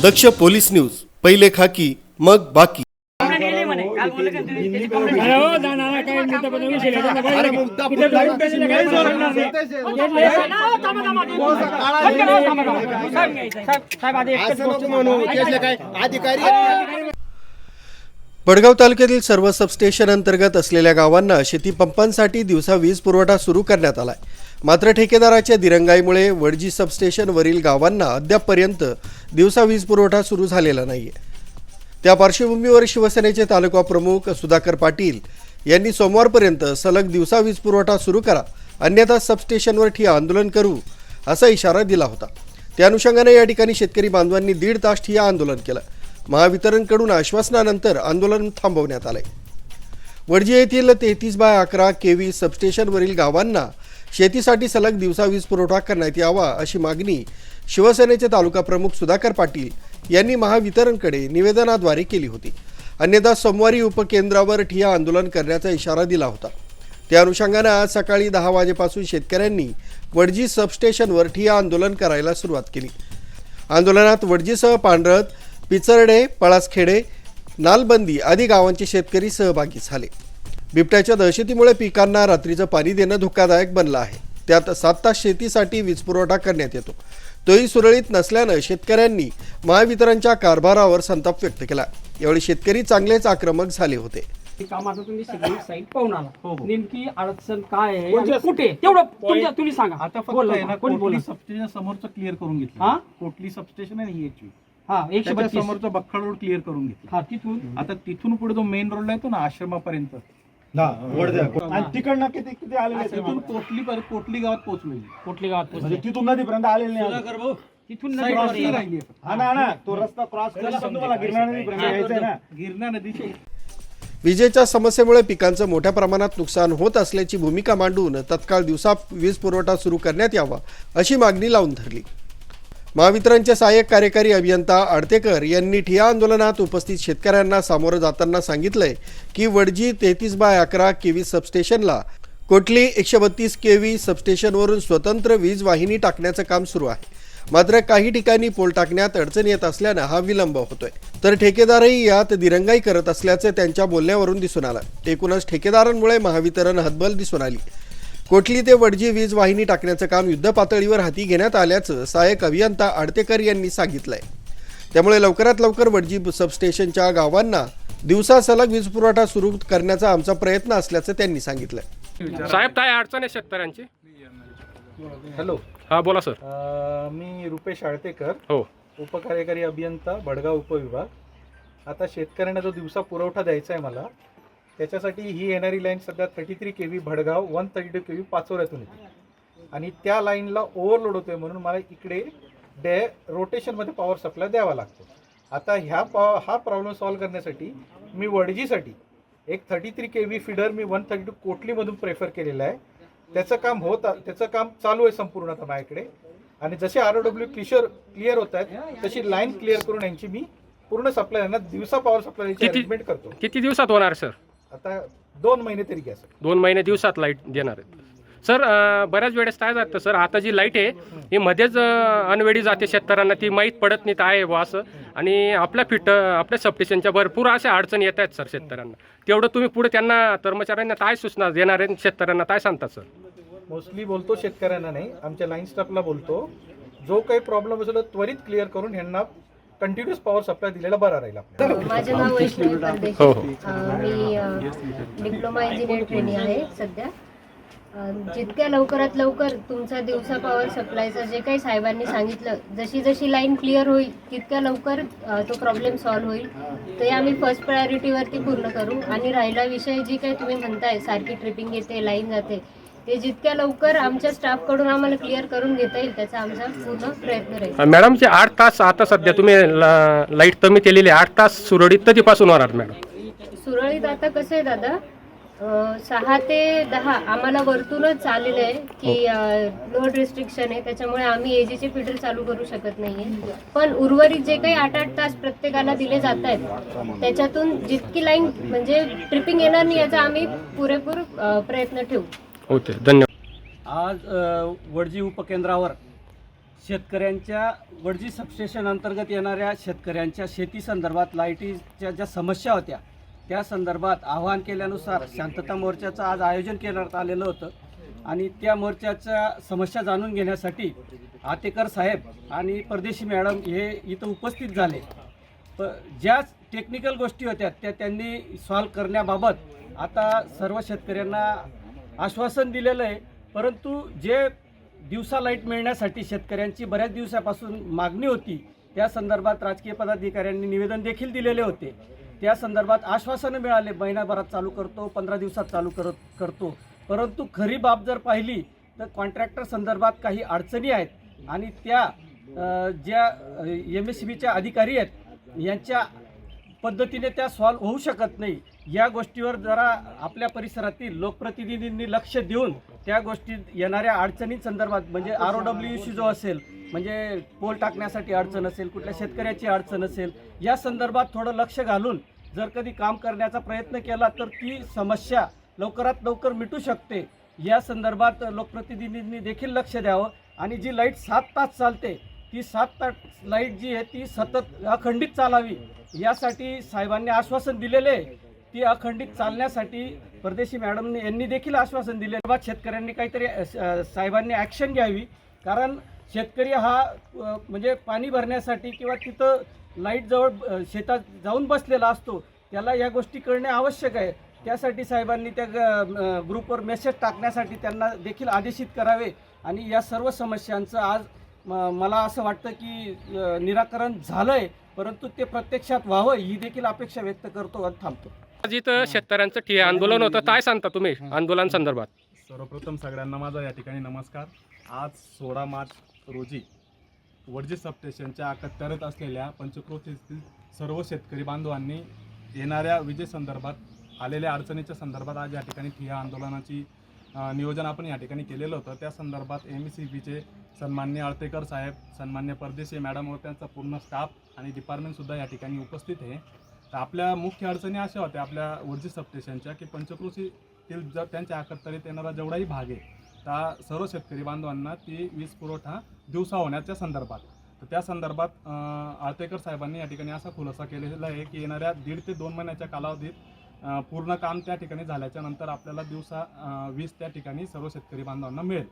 दक्ष police news, पहिले खाकी मग बाकी. वडगाव तालुक्यातील सर्व सबस्टेशन अंतर्गत असलेल्या गावांना शेती पंपांसाठी दिवसा वीज पुरवठा सुरू करण्यात आलाय. मात्र ठेकेदाराच्या दिरंगाईमुळे वडजी सबस्टेशनवरील गावांना अद्यापपर्यंत दिवसा वीज पुरवठा सुरू झालेला नाहीये. त्या पार्श्वभूमीवर शिवसेनेचे तालुका प्रमुख सुधाकर पाटील यांनी सोमवारपर्यंत सलग दिवसा वीज पुरवठा सुरू करा, अन्यथा सबस्टेशनवर ठिय्या आंदोलन करू असा इशारा दिला होता. त्या अनुषंगाने या ठिकाणी शेतकरी बांधवांनी 1.5 तास ठिय्या आंदोलन केलं. महावितरणकडून आश्वासनानंतर आंदोलन थांबवण्यात आले. वडजी येथील 33/11 केव्ही सबस्टेशनवरील गावांना शेतीसाठी सलग दिवसा वीज पुरवठा करण्यात यावा अशी मागणी शिवसेनेचे तालुका प्रमुख सुधाकर पाटील यांनी महावितरणकडे निवेदनाद्वारे केली होती. अन्यथा सोमवारी उपकेंद्रावर ठिय्या आंदोलन करण्याचा इशारा दिला होता. त्या अनुषंगाने आज सकाळी 10 वाजेपासून शेतकऱ्यांनी वडजी सबस्टेशनवर ठिय्या आंदोलन करायला सुरुवात केली. आंदोलनात वडजीसह पांढरत, पिचरडे, पळासखेडे, नालबंदी आदी गावांचे शेतकरी सहभागी झाले. बिबट्याच्या दहशतीमुळे पिकांना रात्रीचं पाणी देणं धोकादायक बनलं आहे. त्यात 7 तास शेतीसाठी वीज पुरवठा करण्यात येतो, तोही सुरळीत नसल्यानं शेतकऱ्यांनी महावितरणच्या कारभारावर संताप व्यक्त केला. यावेळी शेतकरी चांगलेच आक्रमक झाले होते. कामाचं तुम्ही सगळी साईट पाहून आला, नेमकी अडचण काय आहे आणि कुठे तेवढं तुम्ही सांगा. आता फक्त आहे ना, कोटली सबस्टेशन समोरचं क्लिअर करून घेतलं. हा, कोटली सबस्टेशन आहे ही हा 132 समोरचा बख्खा रोड क्लिअर करून घेतला. हा, तिथून आता तिथून पुढे जो मेन रोड येतो ना आश्रमापर्यंत, आणि तिकडनं किती किती आलेले आहेत? तिथून कोटली गावात पोहोचलेली. कुठली गावात म्हणजे तिथून नदीपर्यंत आलेले नाही. तिथून Side नदीवर ला राहिली आहे. हा ना, तो रस्ता क्रॉस केला तर तुम्हाला गिरणा नदीपर्यंत यायचंय ना. गिरणा नदीची विजेच्या समस्येमुळे पिकांचं मोठ्या प्रमाणात नुकसान होत असल्याची भूमिका मांडून तत्काळ दिवसा वीज पुरवठा सुरू करण्यात यावा अशी मागणी लावून धरली. महावितरणचे सहाय्यक कार्यकारी अभियंता आडतेकर यांनी ठिय्या आंदोलनात उपस्थित शेतकऱ्यांना सामोरं जाताना सांगितलंय की वडजी 33/11 केव्ही सबस्टेशनला कोटली 132 केव्ही सबस्टेशनवरून स्वतंत्र वीज वाहिनी टाकण्याचं काम सुरू आहे. मात्र काही ठिकाणी पोल टाकण्यात अडचण येत असल्यानं हा विलंब होतोय. तर ठेकेदारही यात दिरंगाई करत असल्याचं त्यांच्या बोलण्यावरून दिसून आलं. एकूणच ठेकेदारांमुळे महावितरण हतबल दिसून आली. कोटली ते वडजी वीज वाहिनी टाकण्याचं काम युद्धपातळीवर हाती घेण्यात आल्याचं सहाय्यक अभियंता आडतेकर यांनी सांगितलंय. त्यामुळे लवकरात लवकर वडजी सबस्टेशनच्या गावांना दिवसा सलग वीज पुरवठा सुरू करण्याचा आमचा प्रयत्न असल्याचं त्यांनी सांगितलंय. साहेब काय अडचण आहे शेतकऱ्यांची? हॅलो, हा बोला सर. मी रुपेश आळतेकर, हो, उपकार्यकारी अभियंता भडगाव उपविभाग. आता शेतकऱ्यांना जो दिवसा पुरवठा द्यायचा आहे मला, त्याच्यासाठी ही येणारी लाईन सध्या 33 केव्ही भडगाव, 132 केव्ही पाचोऱ्यातून येते आणि त्या लाईनला ओव्हरलोड होतोय म्हणून मला इकडे रोटेशनमध्ये पॉवर सप्लाय द्यावा लागतो. आता हा प्रॉब्लेम सॉल्व्ह करण्यासाठी मी वडजीसाठी एक 33 केव्ही फीडर मी 132 कोटलीमधून प्रेफर केलेलं आहे. त्याचं काम चालू आहे संपूर्ण आता माझ्याकडे. आणि जसे ROW क्लिअर होत आहेत तशी लाईन क्लिअर करून यांची मी पूर्ण सप्लाय यांना दिवसा पॉवर सप्लायची अरेंजमेंट करतो. किती दिवसात होणार सर? आता 2 महिने तरी घ्या सर. 2 महिने दिवसात लाईट देणार आहेत सर. बऱ्याच वेळेस काय जातं सर, आता जी लाईट आहे ही मध्येच अनवेळी जाते शेतकऱ्यांना, ती माहीत पडत नाही काय आहे असं. आणि आपल्या सबस्टेशनच्या भरपूर अशा अडचणी येत आहेत सर शेतकऱ्यांना. तेवढं तुम्ही पुढे त्यांना कर्मचाऱ्यांना काय सूचना देणार आहे, शेतकऱ्यांना काय सांगतात सर? मोस्टली बोलतो शेतकऱ्यांना नाही, आमच्या लाईन स्टाफला बोलतो, जो काही प्रॉब्लेम असेल त्वरित क्लिअर करून यांना कंटिन्युअस पॉवर सप्लाय दिलेला बरा राहील आपल्याला. माझे नाव वैष्णवी परदेशी. मी डिप्लोमा इंजिनियर ट्रेनिंग आहे सध्या. जितक्या लवकरात लवकर तुमचा दिवसा पॉवर सप्लायचं जे काही साहेबांनी सांगितलं, जशी लाईन क्लिअर होईल तितक्या लवकर तो प्रॉब्लेम सॉल्व्ह होईल. ते आम्ही फर्स्ट प्रायोरिटीवरती पूर्ण करू. आणि राहिला विषय जी काही तुम्ही म्हणताय सारखी ट्रिपिंग येते, लाईन जाते, ते जितक्या लवकर आमच्या स्टाफकडून आम्हाला क्लिअर करून घेता येईल त्याचा आमचा पूर्ण प्रयत्न राहील. मॅडमचे 8 तास आता सध्या तुम्ही लाईट कमी केलेली 8 तास सुरळीत कधीपासून होणार मॅडम? सुरळीत आता कसं आहे दादा, 6 ते 10 आम्हाला वरतूनच आलेलं आहे की लोड रिस्ट्रिक्शन आहे, त्याच्यामुळे आम्ही एजीचे फीडर चालू करू शकत नाहीये. पण उर्वरित जे काही 8-8 तास प्रत्येकाला दिले जात आहेत त्याच्यातून जितकी लाईन म्हणजे ट्रिपिंग येणार नाही याचा आम्ही पुरेपूर प्रयत्न ठेवू. होते. धन्यवाद. आज वडजी उपकेंद्रावर शेतकऱ्यांच्या वडजी सबस्टेशन अंतर्गत येणाऱ्या शेतकऱ्यांच्या शेती संदर्भात लाईटीच्या ज्या समस्या होत्या त्या संदर्भात आवाहन केल्यानुसार शांतता मोर्चाचं आज आयोजन करण्यात आलेलं होतं आणि त्या मोर्चाच्या समस्या जाणून घेण्यासाठी आतेकर साहेब आणि परदेशी मॅडम हे इथं उपस्थित झाले. ज्या टेक्निकल गोष्टी होत्या त्या त्यांनी सॉल्व्ह करण्याबाबत आता सर्व शेतकऱ्यांना आश्वासन दिलेलं आहे. परंतु जे दिवसा लाईट मिळण्यासाठी शेतकऱ्यांची बऱ्याच दिवसापासून मागणी होती त्या संदर्भात राजकीय पदाधिकाऱ्यांनी निवेदन देखील दिलेले होते. त्या संदर्भात आश्वासनं मिळाले, महिनाभरात चालू करतो, 15 दिवसात चालू करतो. परंतु खरी बाब जर पाहिली तर कॉन्ट्रॅक्टर संदर्भात काही अडचणी आहेत आणि त्या ज्या MSCBच्या अधिकारी आहेत यांच्या पद्धतीने त्या सॉल्व्ह होऊ शकत नाही. या गोष्टीवर जरा आपल्या परिसरातील लोकप्रतिनिधींनी लक्ष देऊन त्या गोष्टीत येणाऱ्या अडचणींसंदर्भात म्हणजे ROW इश्यू जो असेल, म्हणजे पोल टाकण्यासाठी अडचण असेल, कुठल्या शेतकऱ्याची अडचण असेल, या संदर्भात थोडं लक्ष घालून जर कधी काम करण्याचा प्रयत्न केला तर ती समस्या लवकरात लवकर मिटू शकते. या संदर्भात लोकप्रतिनिधींनी देखील लक्ष द्यावं आणि जी लाईट 7 तास चालते ती 7 तास लाईट जी आहे ती सतत अखंडित चालावी यासाठी साहेबांनी आश्वासन दिलेले आहे. ती अखंडित चालण्यासाठी परदेशी मॅडम यांनी देखील आश्वासन दिले. शेतकऱ्यांनी काहीतरी साहेबांनी ॲक्शन घ्यावी, कारण शेतकरी हा म्हणजे पाणी भरण्यासाठी किंवा तिथं लाईट जवळ शेतात जाऊन बसलेला असतो, त्याला या गोष्टी कळणे आवश्यक आहे. त्यासाठी साहेबांनी त्या ग्रुपवर मेसेज टाकण्यासाठी त्यांना देखील आदेशित करावे आणि या सर्व समस्यांचं आज मला असं वाटतं की निराकरण झालं आहे, परंतु ते प्रत्यक्षात व्हावं ही देखील अपेक्षा व्यक्त करतो आणि थांबतो. आज इथं शेतकऱ्यांचं ठिय्या आंदोलन होतं, काय सांगता तुम्ही आंदोलन संदर्भात? सर्वप्रथम सगळ्यांना माझा या ठिकाणी नमस्कार. आज 16 मार्च रोजी वडजी सबस्टेशनच्या अखत्यारीत असलेल्या पंचक्रोशीतील सर्व शेतकरी बांधवांनी येणाऱ्या विजेसंदर्भात आलेल्या अडचणीच्या संदर्भात आज या ठिकाणी ठिय्या आंदोलनाची नियोजन आपण या ठिकाणी केलेलं होतं. त्या संदर्भात MSCBचे सन्मान्य आळतेकर साहेब, सन्मान्य परदेशी मॅडम व त्यांचा पूर्ण स्टाफ आणि डिपार्टमेंटसुद्धा या ठिकाणी उपस्थित आहे. तर आपल्या मुख्य अडचणी अशा होत्या आपल्या वडजी सबस्टेशनच्या की पंचक्रोशीतील जर त्यांच्या अखत्यारीत येणारा जेवढाही भाग आहे त्या सर्व शेतकरी बांधवांना ती वीज पुरवठा दिवसा होण्याच्या संदर्भात. तर त्या संदर्भात आळतेकर साहेबांनी या ठिकाणी असा खुलासा केलेला आहे की येणाऱ्या 1.5 ते 2 महिन्याच्या कालावधीत पूर्ण काम त्या ठिकाणी झाल्याच्या नंतर आपल्याला दिवसा वीज त्या ठिकाणी सर्व शेतकरी बांधवांना मिळेल.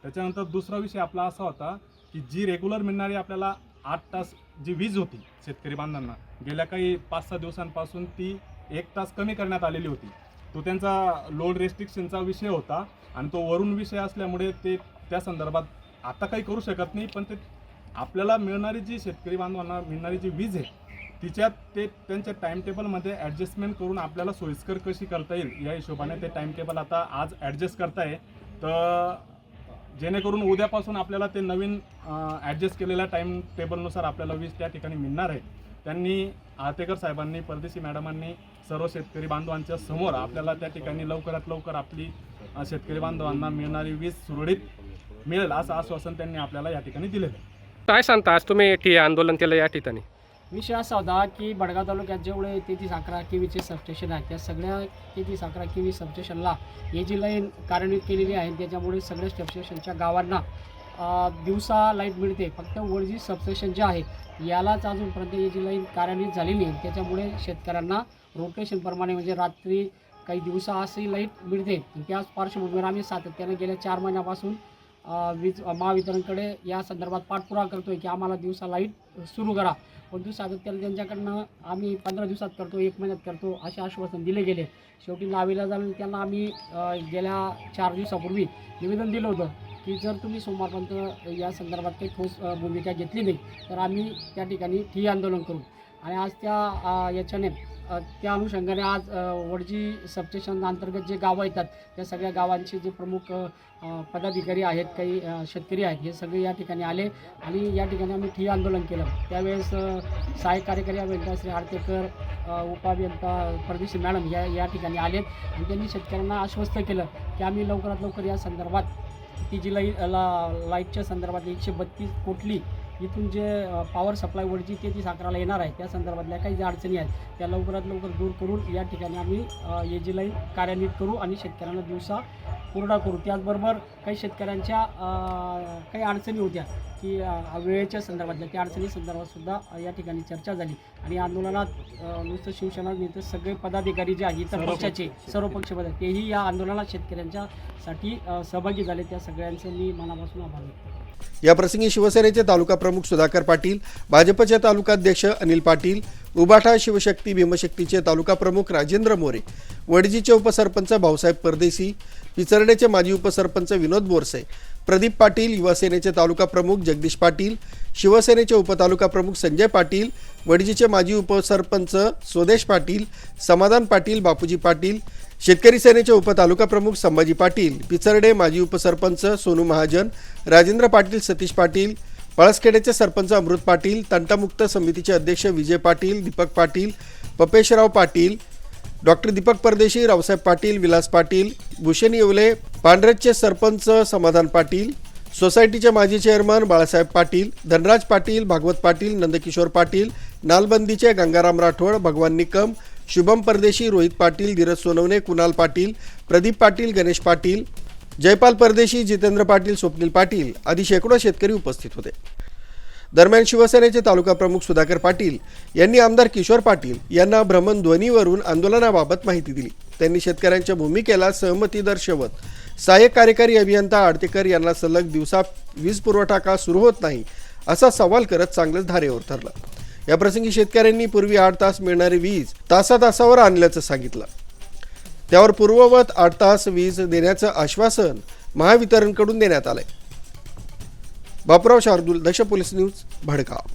त्याच्यानंतर दुसरा विषय आपला असा होता की जी रेग्युलर मिळणारी आपल्याला 8 तास जी वीज होती शेतकरी बांधवांना गेल्या काही 5-6 दिवसांपासून ती 1 तास कमी करण्यात आलेली होती. तो त्यांचा लोड रेस्ट्रिक्शनचा विषय होता आणि तो वरून विषय असल्यामुळे ते त्या संदर्भात आता काही करू शकत नाही. पण ते आपल्याला मिळणारी जी शेतकरी बांधवांना मिळणारी जी वीज आहे तिच्यात ते त्यांच्या टाईमटेबलमध्ये ॲडजस्टमेंट करून आपल्याला सोयीस्कर कशी करता येईल या हिशोबाने ते टाईमटेबल आता आज ॲडजस्ट करताय. तर जेणेकरून उद्यापासून आपल्याला ते नवीन ॲडजस्ट केलेल्या टाईम टेबलनुसार आपल्याला वीज त्या ठिकाणी मिळणार आहे. त्यांनी आळतेकर साहेबांनी, परदेशी मॅडमांनी सर्व शेतकरी बांधवांच्या समोर आपल्याला त्या ठिकाणी लवकरात लवकर आपली शेतकरी बांधवांना मिळणारी वीज सुरळीत मिळेल असं आश्वासन त्यांनी आपल्याला या ठिकाणी दिलेलं आहे. काय सांगता आज तुम्ही ठिय्या आंदोलन केलं या ठिकाणी? विषय असा होता की बडगाव तालुक्यात जेवढे 33-11 KVचे सबस्टेशन आहेत त्या सगळ्या 33-11 KV सबस्टेशनला हे जी लाईन कार्यान्वित केलेली आहे त्याच्यामुळे सगळ्या सबस्टेशनच्या गावांना दिवसा लाईट मिळते. फक्त वडजी सबस्टेशन जे आहे यालाच अजूनपर्यंत ही जी लाईन कार्यान्वित झालेली आहे. त्याच्यामुळे शेतकऱ्यांना रोटेशनप्रमाणे म्हणजे रात्री काही दिवसा अशी लाईट मिळते. त्याच पार्श्वभूमीवर आम्ही सातत्याने गेल्या 4 महिन्यापासून वीज महावितरणकडे या संदर्भात पाठपुरावा करतो आहे की आम्हाला दिवसा लाईट सुरू करा. परंतु सातत्याने त्यांच्याकडनं आम्ही 15 दिवसात करतो, 1 महिन्यात करतो असे आश्वासन दिले गेले. शेवटी नावीला जाऊन त्यांना आम्ही गेल्या 4 दिवसापूर्वी निवेदन दिलं होतं की जर तुम्ही सोमवारपर्यंत या संदर्भात काही ठोस भूमिका घेतली नाही तर आम्ही त्या ठिकाणी ठिय्या आंदोलन करू. आणि आज त्या अनुषंगाने आज वडजी सबस्टेशन अंतर्गत जे गावं येतात त्या सगळ्या गावांचे जे प्रमुख पदाधिकारी आहेत, काही शेतकरी आहेत, हे सगळे या ठिकाणी आले आणि या ठिकाणी आम्ही ठिय्या आंदोलन केलं. त्यावेळेस सहाय्यक कार्यकारी अभियंता श्री आळतेकर, उपअभियंता परदेशी मॅडम या ठिकाणी आलेत आणि त्यांनी शेतकऱ्यांना आश्वस्त केलं की आम्ही लवकरात लवकर या संदर्भात ती जी लाईटच्या संदर्भात 132 कोटली इथून जे पॉवर सप्लाय वडजी 33-11ला येणार आहे त्या संदर्भातल्या काही ज्या अडचणी आहेत त्या लवकरात लवकर दूर करून या ठिकाणी आम्ही हे जी लाईन कार्यान्वित करू आणि शेतकऱ्यांना दिवसा पूर्ण करू. त्याचबरोबर काही शेतकऱ्यांच्या काही अडचणी होत्या की वेळेच्या संदर्भातल्या त्या अडचणी संदर्भात सुद्धा या ठिकाणी चर्चा झाली आणि आंदोलनात नुसतं शिवसेना नेते सगळे पदाधिकारी जे आहेत इतर पक्षाचे सर्व पक्ष पदाधिकारी तेही या आंदोलनात शेतकऱ्यांच्यासाठी सहभागी झाले. त्या सगळ्यांचं मी मनापासून आभार व्यक्त करतो. याप्रसंगी शिवसेनेचे तालुका प्रमुख सुधाकर पाटील, भाजपचे तालुकाध्यक्ष अनिल पाटील, उबाठा शिवशक्ती भीमशक्तीचे तालुका प्रमुख राजेंद्र मोरे, वडजीचे उपसरपंच भाऊसाहेब परदेशी, पिचर्डेचे माजी उपसरपंच विनोद बोरसे, प्रदीप पाटील, युवासेनेचे तालुका प्रमुख जगदीश पाटील, शिवसेनेचे उपतालुका प्रमुख संजय पाटील, वडजीचे माजी उपसरपंच स्वदेश पाटील, समाधान पाटील, बापूजी पाटील, शेतकरी सेनेचे उपतालुका प्रमुख संभाजी पाटील, पिचर्डे माजी उपसरपंच सोनू महाजन, राजेंद्र पाटील, सतीश पाटील, पळसखेडेचे सरपंच अमृत पाटील, तंटामुक्त समितीचे अध्यक्ष विजय पाटील, दीपक पाटील, पपेशराव पाटील, डॉक्टर दीपक परदेशी, रावसाहेब पाटील, विलास पाटील, भूषण येवले, पांढरेचे सरपंच समाधान पाटील, सोसायटीचे माजी चेअरमन बाळासाहेब पाटील, धनराज पाटील, भागवत पाटील, नंदकिशोर पाटील, नालबंदीचे गंगाराम राठोड, भगवान निकम, शुभम परदेशी, रोहित पाटील, धीरज सोनवणे, कुणाल पाटील, प्रदीप पाटील, गणेश पाटील, जयपाल परदेशी, जितेंद्र पाटील, स्वप्नील पाटील आदी शेकडो शेतकरी उपस्थित होते. दरम्यान शिवसेनेचे तालुका प्रमुख सुधाकर पाटील यांनी आमदार किशोर पाटील यांना भ्रमणध्वनीवरून आंदोलनाबाबत माहिती दिली. त्यांनी शेतकऱ्यांच्या भूमिकेला सहमती दर्शवत सहाय्यक कार्यकारी अभियंता आडतेकर यांना सलग दिवसा वीज पुरवठा का सुरू होत नाही असा सवाल करत चांगलंच धारेवर ठरलं. याप्रसंगी शेतकऱ्यांनी पूर्वी 8 तास मिळणारी वीज तासातासावर आणल्याचं सांगितलं. त्यावर पूर्ववत 8 तास वीज देण्याचं आश्वासन महावितरणकडून देण्यात आलंय. बापूराव शार्दूल, दक्ष पोलीस न्यूज, भडगाव.